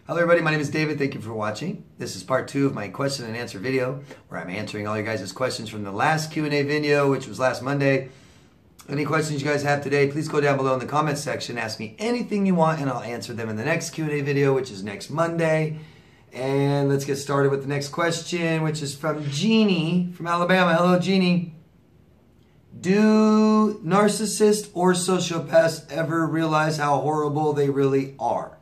Hello everybody, my name is David. Thank you for watching. This is part 2 of my question and answer video where I'm answering all your guys' questions from the last Q&A video, which was last Monday. Any questions you guys have today, please go down below in the comments section. Ask me anything you want and I'll answer them in the next Q&A video, which is next Monday. And let's get started with the next question, which is from Jeannie from Alabama. Hello, Jeannie. Do narcissists or sociopaths ever realize how horrible they really are?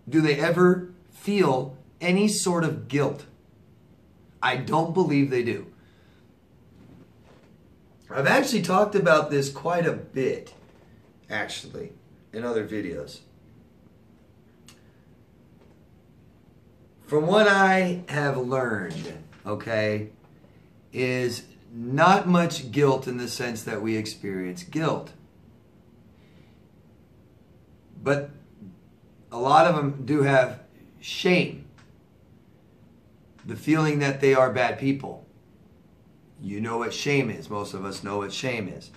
Do they ever feel any sort of guilt? I don't believe they do. I've actually talked about this quite a bit, actually, in other videos. From what I have learned, okay, is not much guilt in the sense that we experience guilt. But a lot of them do have shame. The feeling that they are bad people. You know what shame is. Most of us know what shame is.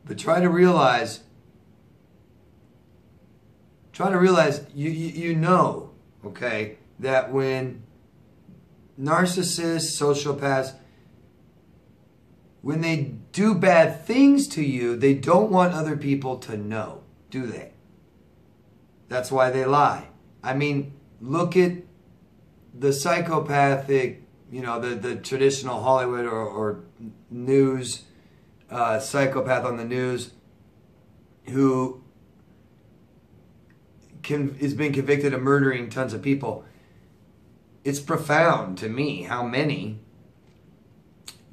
But try to realize you know, okay, that when narcissists, sociopaths, when they do bad things to you, they don't want other people to know, do they? That's why they lie. I mean, look at the psychopathic, you know, the traditional Hollywood or news psychopath on the news who is being convicted of murdering tons of people. It's profound to me how many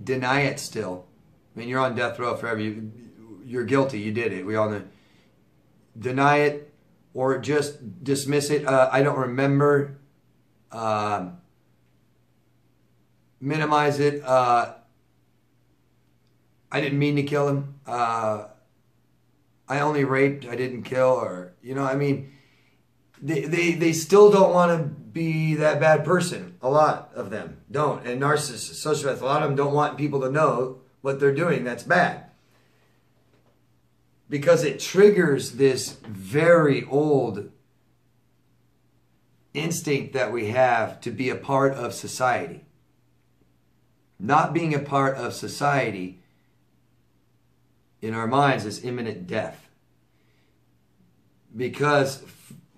deny it still. I mean, you're on death row forever. You're guilty. You did it. We all know. Deny it or just dismiss it. I don't remember. Minimize it. I didn't mean to kill him. I only raped. I didn't kill. Or, you know, I mean, they still don't want to be that bad person. A lot of them don't. And narcissists, sociopaths, a lot of them don't want people to know what they're doing that's bad. Because it triggers this very old instinct that we have to be a part of society. Not being a part of society in our minds is imminent death. Because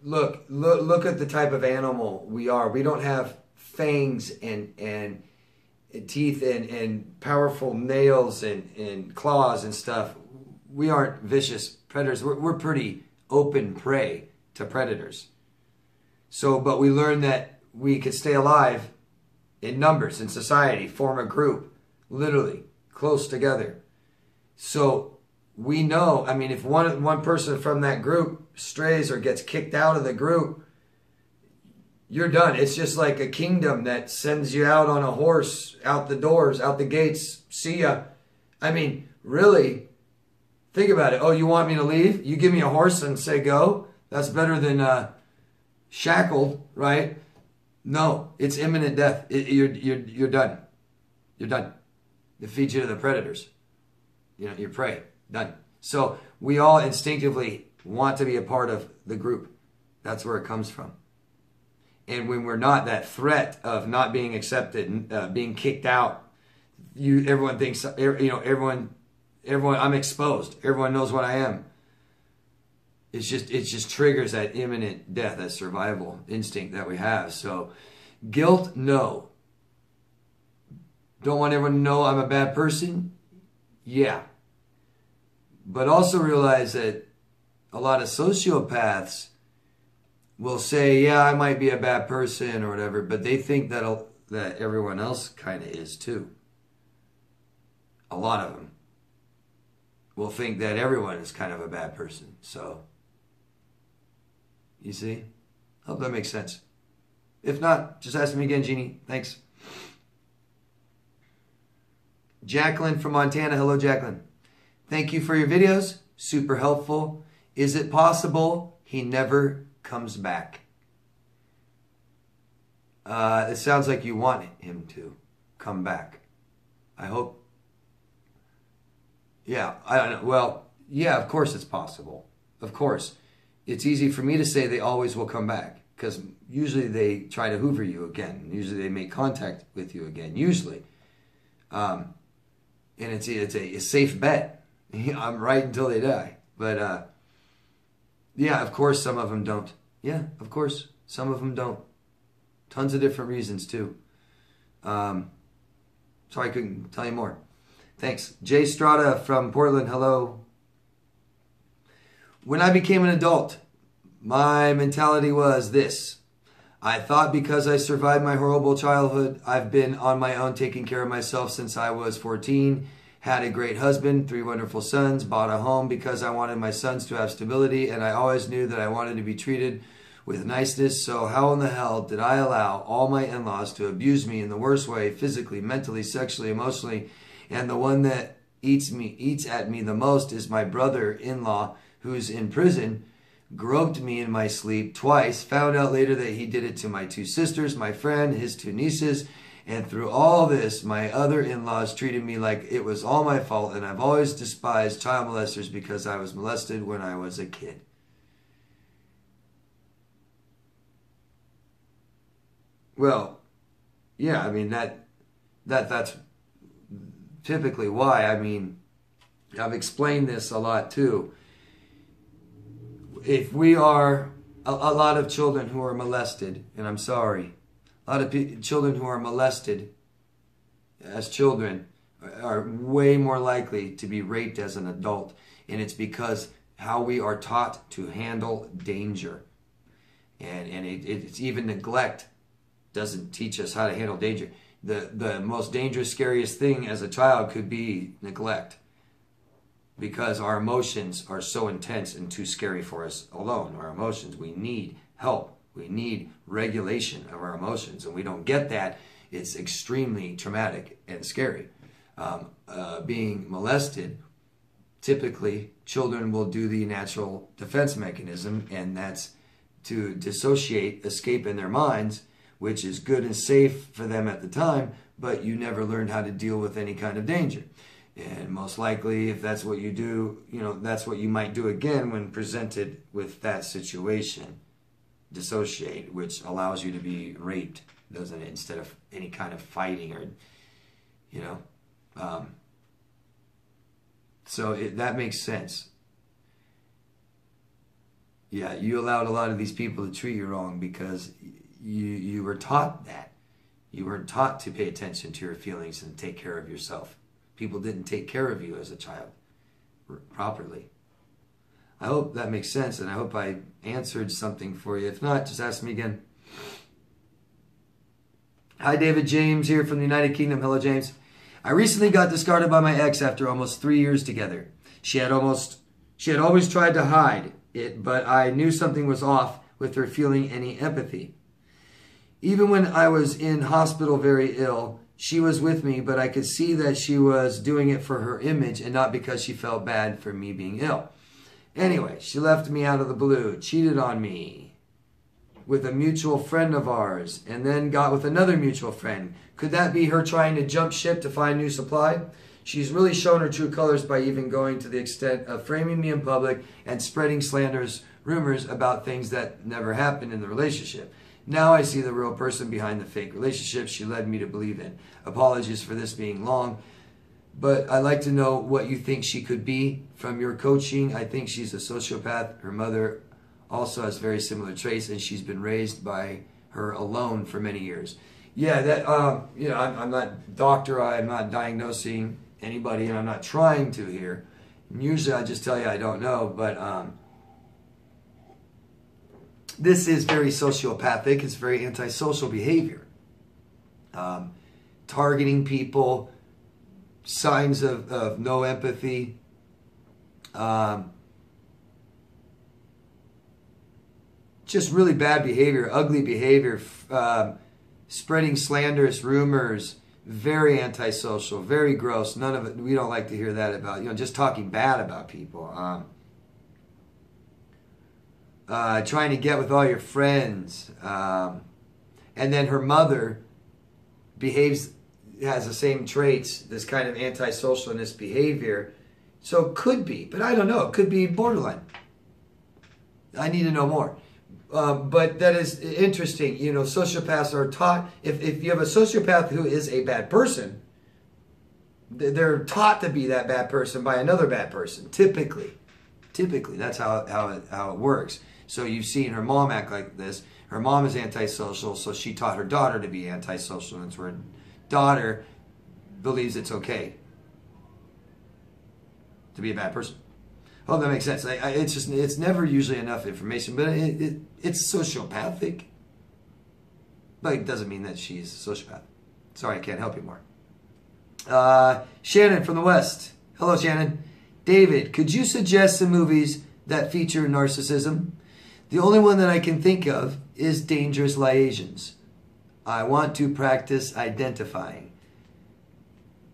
look at the type of animal we are. We don't have fangs and teeth and powerful nails and claws and stuff. We aren't vicious predators. We're pretty open prey to predators. So, but we learned that we could stay alive in numbers, in society, form a group, literally, close together. So we know, I mean, if one person from that group strays or gets kicked out of the group, you're done. It's just like a kingdom that sends you out on a horse, out the doors, out the gates, see ya. I mean, really, think about it. Oh, you want me to leave? You give me a horse and say go? That's better than shackled, right? No, it's imminent death. You're done. You're done. It feeds you to the predators. You know, your prey. Done. So we all instinctively want to be a part of the group. That's where it comes from. And when we're not, that threat of not being accepted, being kicked out, everyone thinks, you know, everyone, I'm exposed. Everyone knows what I am. It just triggers that imminent death, that survival instinct that we have. So guilt, no. Don't want everyone to know I'm a bad person? Yeah. But also realize that a lot of sociopaths will say, yeah, I might be a bad person or whatever, but they think that everyone else kind of is too. A lot of them will think that everyone is kind of a bad person. So, you see? Hope that makes sense. If not, just ask me again, Jeannie. Thanks. Jacqueline from Montana. Hello, Jacqueline. Thank you for your videos. Super helpful. Is it possible he never comes back? It sounds like you want him to come back. I hope. Yeah, I don't know. Well, yeah, of course it's possible. of course. It's easy for me to say they always will come back, because usually they try to hoover you again. Usually they make contact with you again, usually. And it's a safe bet. I'm right until they die. But yeah, of course some of them don't. Yeah, of course some of them don't. Tons of different reasons too. Sorry I couldn't tell you more. Thanks. Jay Strada from Portland, hello. When I became an adult, my mentality was this. I thought because I survived my horrible childhood, I've been on my own taking care of myself since I was 14, had a great husband, 3 wonderful sons, bought a home because I wanted my sons to have stability, and I always knew that I wanted to be treated with niceness. So how in the hell did I allow all my in-laws to abuse me in the worst way, physically, mentally, sexually, emotionally, and the one that eats at me the most is my brother-in-law, who's in prison, groped me in my sleep twice, found out later that he did it to my 2 sisters, my friend, his 2 nieces, and through all this, my other in-laws treated me like it was all my fault, and I've always despised child molesters because I was molested when I was a kid. Well, yeah, I mean, that's typically why. I mean, I've explained this a lot too. If we are a lot of children who are molested, and I'm sorry, a lot of children who are molested as children are way more likely to be raped as an adult, and it's because how we are taught to handle danger, and it's even neglect doesn't teach us how to handle danger. The most dangerous, scariest thing as a child could be neglect, because our emotions are so intense and too scary for us alone. Our emotions, we need help. We need regulation of our emotions, and we don't get that. It's extremely traumatic and scary. Being molested, typically children will do the natural defense mechanism, and that's to dissociate, escape in their minds, which is good and safe for them at the time, but you never learned how to deal with any kind of danger. And most likely, if that's what you do, that's what you might do again when presented with that situation. Dissociate, which allows you to be raped, doesn't it? Instead of any kind of fighting or, so that makes sense. Yeah, you allowed a lot of these people to treat you wrong because you were taught that. You weren't taught to pay attention to your feelings and take care of yourself. People didn't take care of you as a child properly. I hope that makes sense, and I hope I answered something for you. If not, just ask me again. Hi, David James here from the United Kingdom. Hello, James. I recently got discarded by my ex after almost 3 years together. She had always tried to hide it, but I knew something was off with her feeling any empathy. Even when I was in hospital very ill, she was with me, but I could see that she was doing it for her image and not because she felt bad for me being ill. Anyway, she left me out of the blue, cheated on me with a mutual friend of ours, and then got with another mutual friend. Could that be her trying to jump ship to find new supply? She's really shown her true colors by even going to the extent of framing me in public and spreading slanderous rumors about things that never happened in the relationship. Now I see the real person behind the fake relationship she led me to believe in. Apologies for this being long, but I'd like to know what you think she could be from your coaching. I think she's a sociopath. Her mother also has very similar traits, and she's been raised by her alone for many years. Yeah, I'm not a doctor. I'm not diagnosing anybody, and I'm not trying to here. And usually I just tell you I don't know, but this is very sociopathic. It's very antisocial behavior. Targeting people, signs of no empathy. Just really bad behavior, ugly behavior, spreading slanderous rumors, very antisocial, very gross. None of it, we don't like to hear that about, just talking bad about people. Trying to get with all your friends. And then her mother has the same traits, this kind of antisocialness behavior. So it could be, but I don't know. It could be borderline. I need to know more. But that is interesting. You know, sociopaths are taught, if you have a sociopath who is a bad person, they're taught to be that bad person by another bad person, typically. Typically, that's how it works. So you've seen her mom act like this. Her mom is antisocial, so she taught her daughter to be antisocial. And it's where daughter believes it's okay to be a bad person. Oh, that makes sense. It's never usually enough information, but it's sociopathic. But it doesn't mean that she's a sociopath. Sorry, I can't help you more. Shannon from the West. Hello, Shannon. David, could you suggest some movies that feature narcissism? The only one that I can think of is Dangerous Liaisons. I want to practice identifying.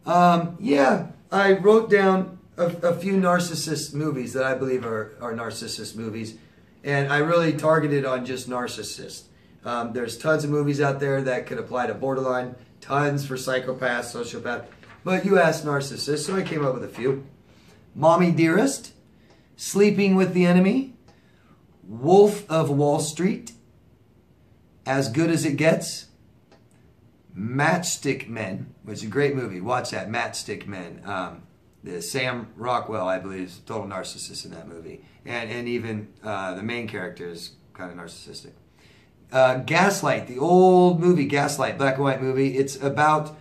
Yeah, I wrote down a few narcissist movies that I believe are narcissist movies, and I really targeted on just narcissists. There's tons of movies out there that could apply to borderline, tons for psychopaths, sociopath, but you asked narcissists, so I came up with a few. Mommy Dearest, Sleeping with the Enemy, Wolf of Wall Street, As Good as It Gets, Matchstick Men, which is a great movie. Watch that, Matchstick Men. Sam Rockwell, I believe, is a total narcissist in that movie. And even the main character is kind of narcissistic. Gaslight, the old movie Gaslight, black and white movie. It's about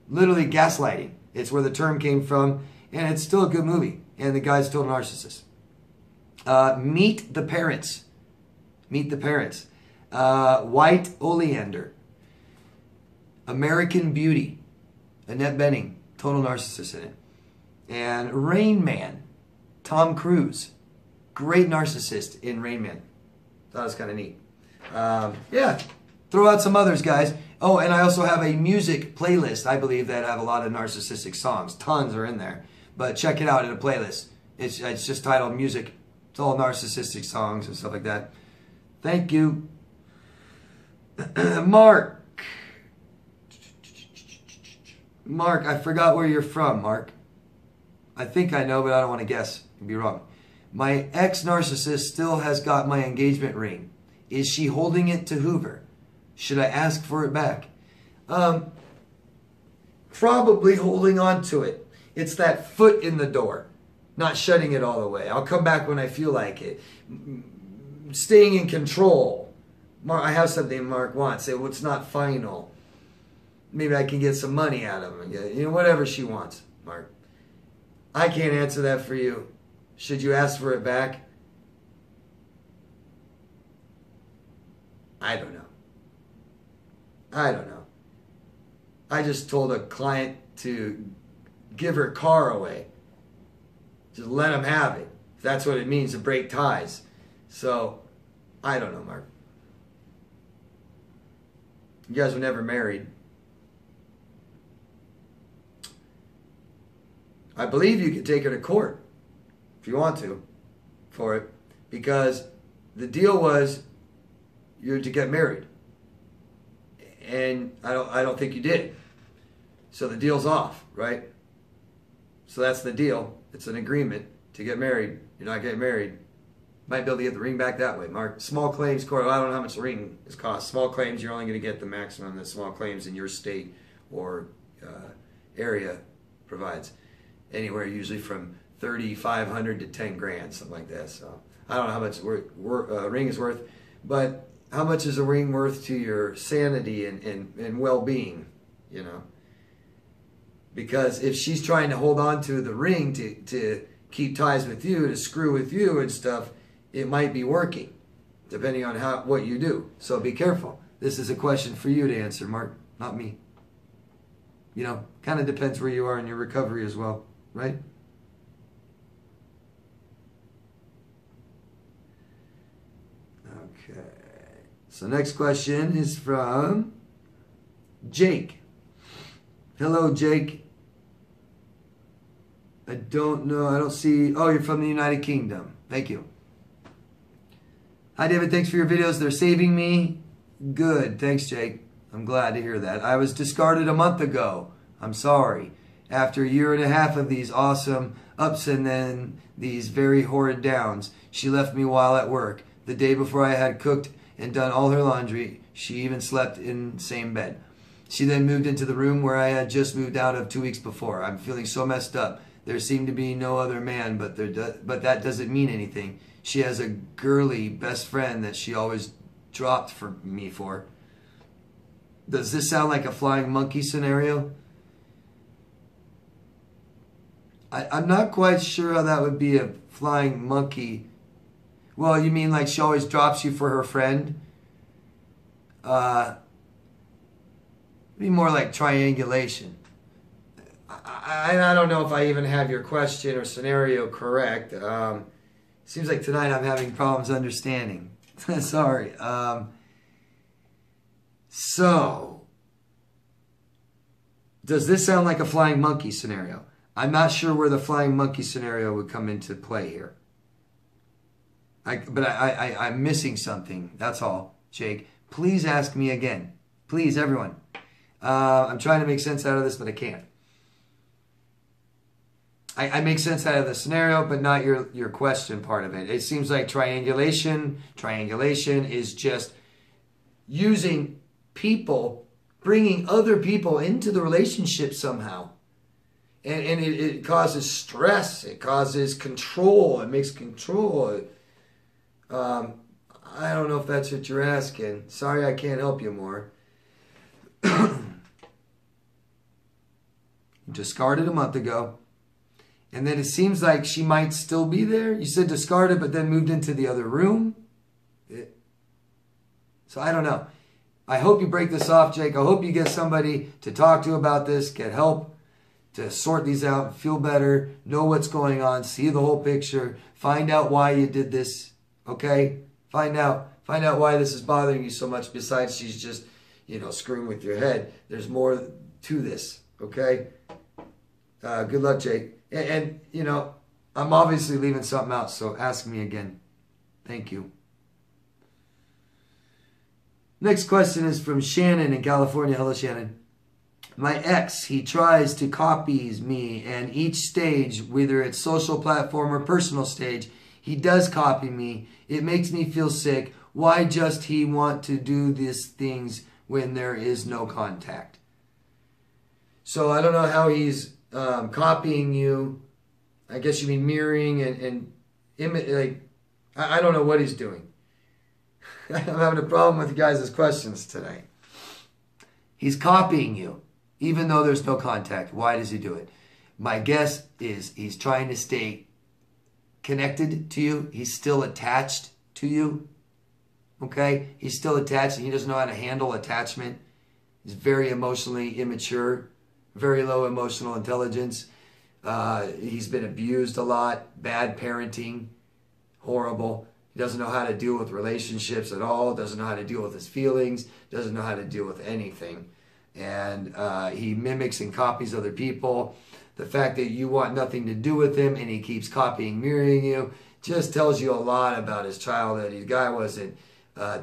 literally gaslighting. It's where the term came from, and it's still a good movie. And the guy's a total narcissist. Meet the Parents. Meet the Parents. White Oleander. American Beauty. Annette Bening, total narcissist in it. And Rain Man, Tom Cruise. Great narcissist in Rain Man. Thought it was kind of neat. Yeah, throw out some others, guys. Oh, and I also have a music playlist, I believe, that have a lot of narcissistic songs. Tons are in there. But check it out in a playlist. It's just titled Music. It's all narcissistic songs and stuff like that. Thank you. Mark, I forgot where you're from, Mark. I think I know, but I don't want to guess. I'd be wrong. My ex-narcissist still has got my engagement ring. Is she holding it to Hoover? Should I ask for it back? Probably holding on to it. It's that foot in the door, not shutting it all the way. I'll come back when I feel like it. Staying in control. I have something Mark wants. Say, well, it's not final. Maybe I can get some money out of him. You know, whatever she wants, Mark. I can't answer that for you. Should you ask for it back? I don't know. I don't know. I just told a client to give her car away. Just let him have it. If that's what it means to break ties. So, I don't know, Mark. You guys were never married. I believe you could take her to court if you want to for it, because the deal was you're to get married, and I don't think you did. So the deal's off, right? So that's the deal. It's an agreement to get married. You're not getting married. Might be able to get the ring back that way, Mark. Small claims court. I don't know how much the ring is cost. Small claims, you're only going to get the maximum that small claims in your state or area provides. Anywhere usually from $3,500 to $10,000, something like that. So I don't know how much a ring is worth, but how much is a ring worth to your sanity and well-being? You know, because if she's trying to hold on to the ring to keep ties with you, to screw with you and stuff, it might be working, depending on what you do. So be careful. This is a question for you to answer, Mark, not me. You know, kind of depends where you are in your recovery as well. Right? Okay. So next question is from Jake. Hello, Jake. I don't know. I don't see. Oh, you're from the United Kingdom. Thank you. Hi, David. Thanks for your videos. They're saving me. Good. Thanks, Jake. I'm glad to hear that. I was discarded a month ago. I'm sorry. After a year and a half of these awesome ups and then these very horrid downs, she left me while at work. the day before I had cooked and done all her laundry. She even slept in the same bed. She then moved into the room where I had just moved out of 2 weeks before. I'm feeling so messed up. There seemed to be no other man, but that doesn't mean anything. She has a girly best friend that she always dropped for me for. Does this sound like a flying monkey scenario? I'm not quite sure how that would be a flying monkey. Well, you mean like she always drops you for her friend? Be more like triangulation. I don't know if I even have your question or scenario correct. Seems like tonight I'm having problems understanding. Sorry. So, does this sound like a flying monkey scenario? I'm not sure where the flying monkey scenario would come into play here. I'm missing something. That's all, Jake. Please ask me again. Please, everyone. I'm trying to make sense out of this, but I can't. I make sense out of the scenario, but not your question part of it. It seems like triangulation is just using people, bringing other people into the relationship somehow. And it causes stress. It causes control. It makes control. I don't know if that's what you're asking. Sorry, I can't help you more. Discarded a month ago. And then it seems like she might still be there. You said discarded, but then moved into the other room. So I don't know. I hope you break this off, Jake. I hope you get somebody to talk to about this, get help to sort these out, feel better, know what's going on, see the whole picture, find out why you did this, okay? Find out why this is bothering you so much besides she's just, screwing with your head. There's more to this, okay? Good luck, Jake. And, I'm obviously leaving something out, so ask me again. Thank you. Next question is from Shannon in California. Hello, Shannon. My ex, he tries to copy me, and each stage, whether it's social platform or personal stage, he does copy me. It makes me feel sick. Why just he want to do these things when there is no contact? So I don't know how he's copying you. I guess you mean mirroring and like, I don't know what he's doing. I'm having a problem with you guys' questions today. He's copying you, even though there's no contact. Why does he do it? My guess is he's trying to stay connected to you. He's still attached to you. Okay? He's still attached and he doesn't know how to handle attachment. He's very emotionally immature, very low emotional intelligence. He's been abused a lot, bad parenting, horrible. He doesn't know how to deal with relationships at all, doesn't know how to deal with his feelings, doesn't know how to deal with anything. And he mimics and copies other people. The fact that you want nothing to do with him and he keeps copying, mirroring you, just tells you a lot about his childhood. The guy wasn't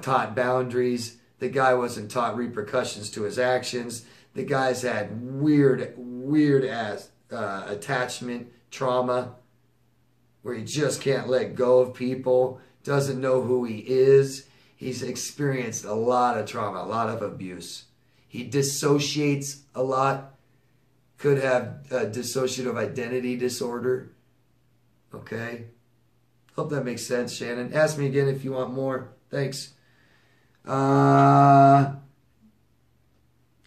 taught boundaries. The guy wasn't taught repercussions to his actions. The guy's had weird ass attachment trauma where he just can't let go of people, doesn't know who he is. He's experienced a lot of trauma, a lot of abuse. He dissociates a lot, could have a dissociative identity disorder. Okay? Hope that makes sense, Shannon. Ask me again if you want more. Thanks. Ella?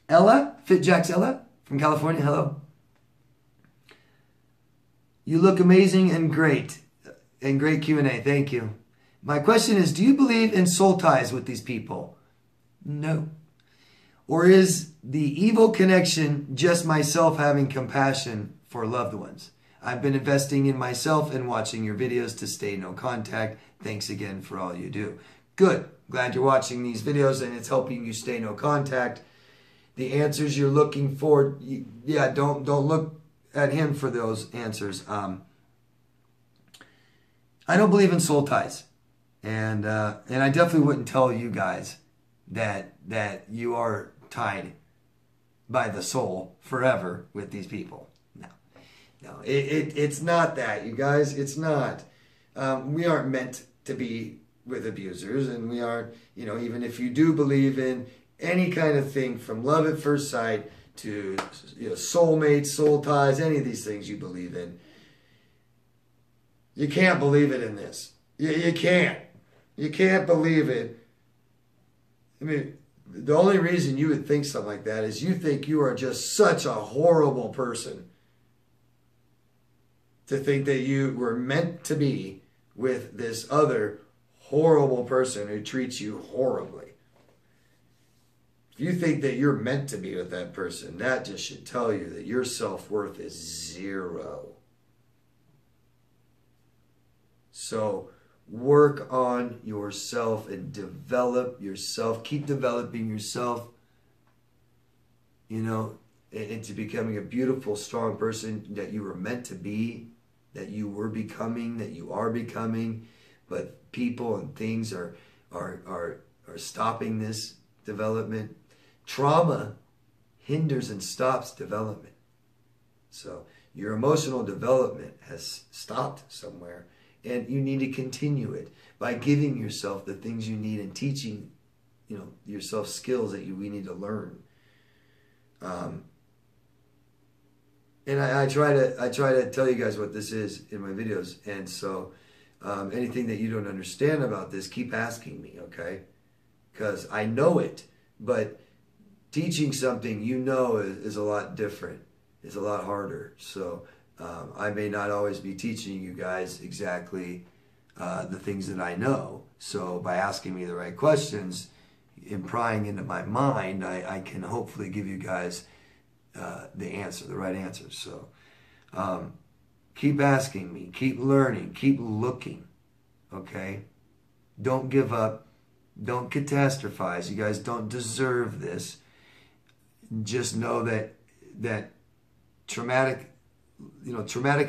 FitJack's Ella from California. Hello. You look amazing and great. And great Q&A. Thank you. My question is, do you believe in soul ties with these people? No. Or is the evil connection just myself having compassion for loved ones? I've been investing in myself and watching your videos to stay no contact. Thanks again for all you do. Good. Glad you're watching these videos and it's helping you stay no contact. The answers you're looking for, yeah, don't look at him for those answers. I don't believe in soul ties. And I definitely wouldn't tell you guys that you are tied by the soul forever with these people. No, it's not that, you guys. It's not. We aren't meant to be with abusers, and we aren't, even if you do believe in any kind of thing from love at first sight to soulmates, soul ties, any of these things you believe in, you can't believe it in this. You can't. You can't believe it. I mean, the only reason you would think something like that is you think you are just such a horrible person to think that you were meant to be with this other horrible person who treats you horribly. If you think that you're meant to be with that person, that just should tell you that your self-worth is 0. So work on yourself and develop yourself. Keep developing yourself, into becoming a beautiful, strong person that you were meant to be, that you were becoming, that you are becoming. But people and things are stopping this development. Trauma hinders and stops development. So your emotional development has stopped somewhere, and you need to continue it by giving yourself the things you need and teaching, yourself skills that we need to learn. And I try to tell you guys what this is in my videos, and so anything that you don't understand about this, keep asking me, okay? Because I know it, but teaching something is a lot different. It's a lot harder. So I may not always be teaching you guys exactly the things that I know. So by asking me the right questions and prying into my mind, I can hopefully give you guys the right answer. So keep asking me, keep learning, keep looking, okay? Don't give up. Don't catastrophize. You guys don't deserve this. Just know that traumatic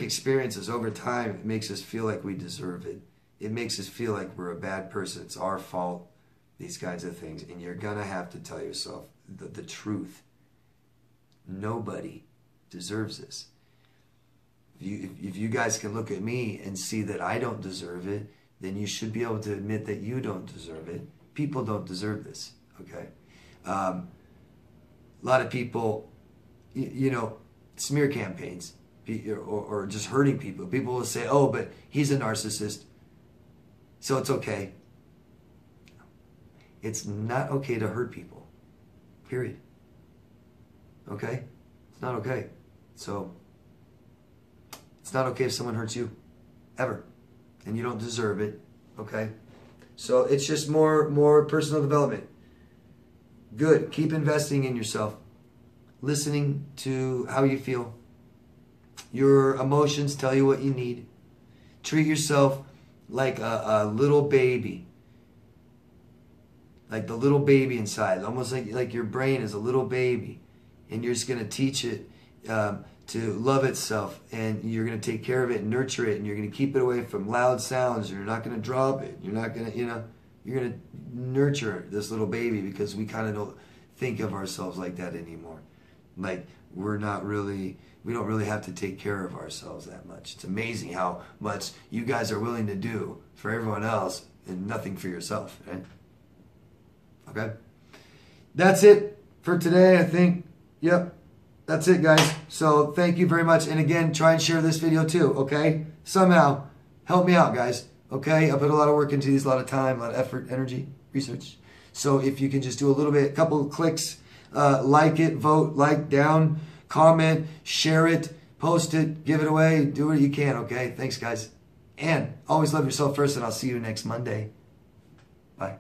experiences over time, it makes us feel like we deserve it. It makes us feel like we're a bad person. It's our fault, these kinds of things. And you're going to have to tell yourself the truth. Nobody deserves this. If you guys can look at me and see that I don't deserve it, then you should be able to admit that you don't deserve it. People don't deserve this, okay? A lot of people, smear campaigns or just hurting people. People will say, oh, but he's a narcissist, so it's okay. It's not okay to hurt people, period. Okay? It's not okay. So it's not okay if someone hurts you, ever. And you don't deserve it, okay? So it's just more personal development. Good. Keep investing in yourself. Listening to how you feel. Your emotions tell you what you need. Treat yourself like a little baby. Like the little baby inside. Almost like your brain is a little baby. And you're just going to teach it to love itself. And you're going to take care of it and nurture it. And you're going to keep it away from loud sounds. You're not going to drop it. You're not going to, you're going to nurture this little baby, because we kind of don't think of ourselves like that anymore. Like we don't really have to take care of ourselves that much. It's amazing how much you guys are willing to do for everyone else and nothing for yourself, right? Okay? That's it for today, I think. Yep. That's it, guys. So thank you very much. And again, try and share this video too, okay? Somehow, help me out, guys. Okay? I put a lot of work into these, a lot of time, a lot of effort, energy, research. So if you can just do a couple of clicks, like it, vote, like, down, comment, share it, post it, give it away, do what you can, okay? Thanks, guys. And always love yourself first, and I'll see you next Monday. Bye.